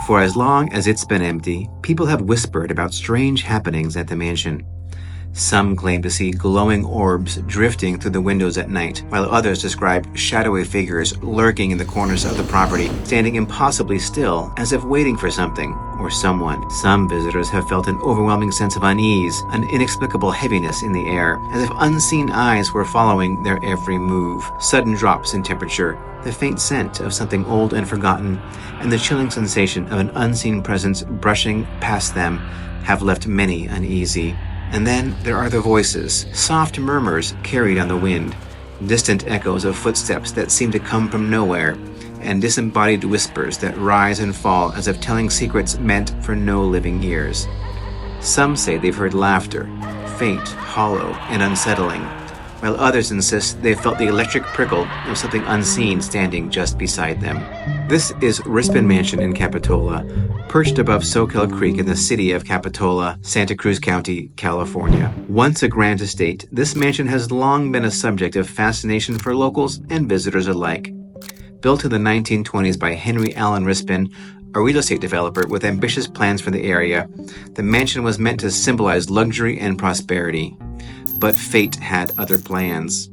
For as long as it's been empty, people have whispered about strange happenings at the mansion. Some claim to see glowing orbs drifting through the windows at night, while others describe shadowy figures lurking in the corners of the property, standing impossibly still as if waiting for something or someone. Some visitors have felt an overwhelming sense of unease, an inexplicable heaviness in the air, as if unseen eyes were following their every move. Sudden drops in temperature, the faint scent of something old and forgotten, and the chilling sensation of an unseen presence brushing past them have left many uneasy. And then there are the voices, soft murmurs carried on the wind, distant echoes of footsteps that seem to come from nowhere, and disembodied whispers that rise and fall as if telling secrets meant for no living ears. Some say they've heard laughter, faint, hollow, and unsettling, while others insist they felt the electric prickle of something unseen standing just beside them. This is Rispin Mansion in Capitola, perched above Soquel Creek in the city of Capitola, Santa Cruz County, California. Once a grand estate, this mansion has long been a subject of fascination for locals and visitors alike. Built in the 1920s by Henry Allen Rispin, a real estate developer with ambitious plans for the area, the mansion was meant to symbolize luxury and prosperity. But fate had other plans.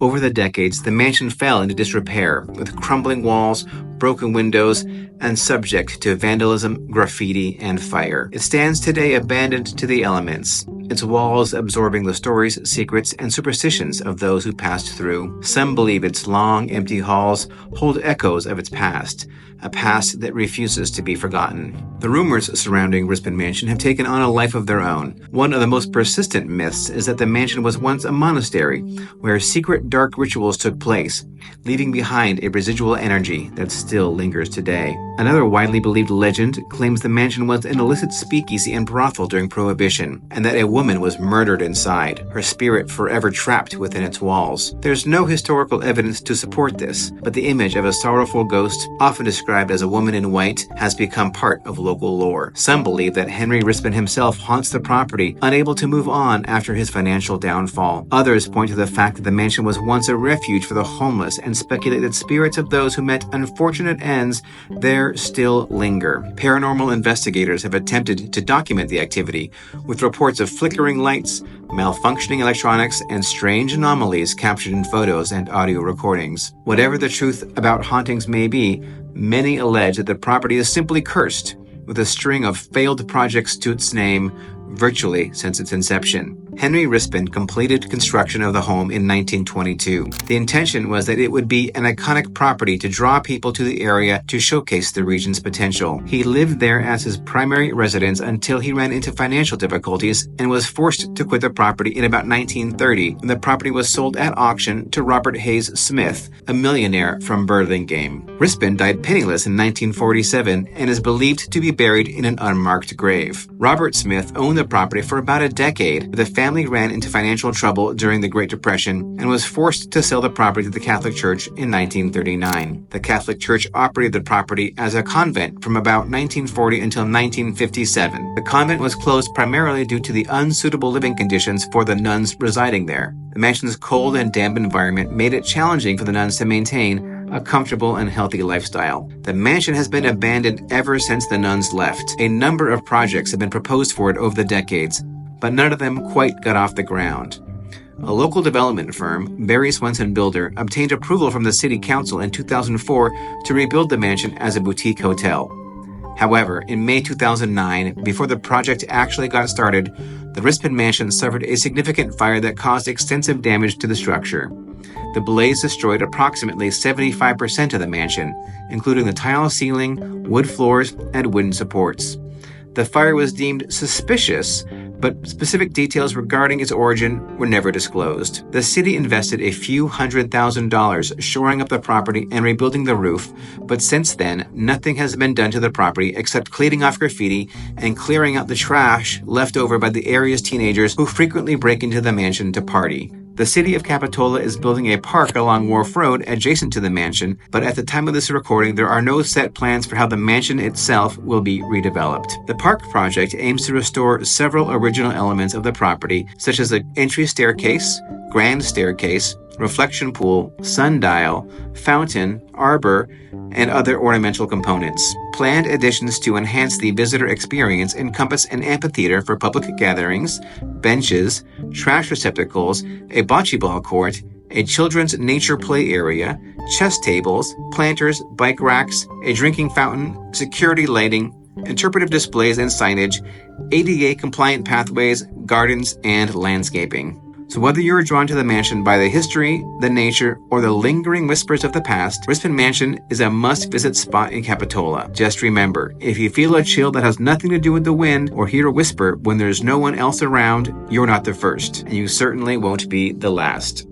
Over the decades, the mansion fell into disrepair, with crumbling walls, broken windows, and subject to vandalism, graffiti, and fire. It stands today abandoned to the elements, its walls absorbing the stories, secrets, and superstitions of those who passed through. Some believe its long, empty halls hold echoes of its past, a past that refuses to be forgotten. The rumors surrounding Rispin Mansion have taken on a life of their own. One of the most persistent myths is that the mansion was once a monastery, where secret dark rituals took place, leaving behind a residual energy that still lingers today. Another widely believed legend claims the mansion was an illicit speakeasy and brothel during Prohibition, and that a woman was murdered inside, her spirit forever trapped within its walls. There's no historical evidence to support this, but the image of a sorrowful ghost, often described as a woman in white, has become part of local lore. Some believe that Henry Rispin himself haunts the property, unable to move on after his financial downfall. Others point to the fact that the mansion was once a refuge for the homeless and speculate that spirits of those who met unfortunate ends there still linger. Paranormal investigators have attempted to document the activity, with reports of flickering lights, malfunctioning electronics, and strange anomalies captured in photos and audio recordings. Whatever the truth about hauntings may be, many allege that the property is simply cursed, with a string of failed projects to its name virtually since its inception. Henry Rispin completed construction of the home in 1922. The intention was that it would be an iconic property to draw people to the area to showcase the region's potential. He lived there as his primary residence until he ran into financial difficulties and was forced to quit the property in about 1930, when the property was sold at auction to Robert Hayes Smith, a millionaire from Burlingame. Rispin died penniless in 1947 and is believed to be buried in an unmarked grave. Robert Smith owned the property for about a decade, but the family ran into financial trouble during the Great Depression and was forced to sell the property to the Catholic Church in 1939. The Catholic Church operated the property as a convent from about 1940 until 1957. The convent was closed primarily due to the unsuitable living conditions for the nuns residing there. The mansion's cold and damp environment made it challenging for the nuns to maintain a comfortable and healthy lifestyle. The mansion has been abandoned ever since the nuns left. A number of projects have been proposed for it over the decades, but none of them quite got off the ground. A local development firm, Barry Swenson Builder, obtained approval from the city council in 2004 to rebuild the mansion as a boutique hotel. However, in May 2009, before the project actually got started, the Rispin Mansion suffered a significant fire that caused extensive damage to the structure. The blaze destroyed approximately 75% of the mansion, including the tile ceiling, wood floors, and wooden supports. The fire was deemed suspicious, but specific details regarding its origin were never disclosed. The city invested a few $100,000 shoring up the property and rebuilding the roof, but since then, nothing has been done to the property except cleaning off graffiti and clearing out the trash left over by the area's teenagers who frequently break into the mansion to party. The city of Capitola is building a park along Wharf Road adjacent to the mansion, but at the time of this recording, there are no set plans for how the mansion itself will be redeveloped. The park project aims to restore several original elements of the property, such as the entry staircase, grand staircase, reflection pool, sundial, fountain, arbor, and other ornamental components. Planned additions to enhance the visitor experience encompass an amphitheater for public gatherings, benches, trash receptacles, a bocce ball court, a children's nature play area, chess tables, planters, bike racks, a drinking fountain, security lighting, interpretive displays and signage, ADA-compliant pathways, gardens, and landscaping. So whether you're drawn to the mansion by the history, the nature, or the lingering whispers of the past, Rispin Mansion is a must-visit spot in Capitola. Just remember, if you feel a chill that has nothing to do with the wind or hear a whisper when there's no one else around, you're not the first, and you certainly won't be the last.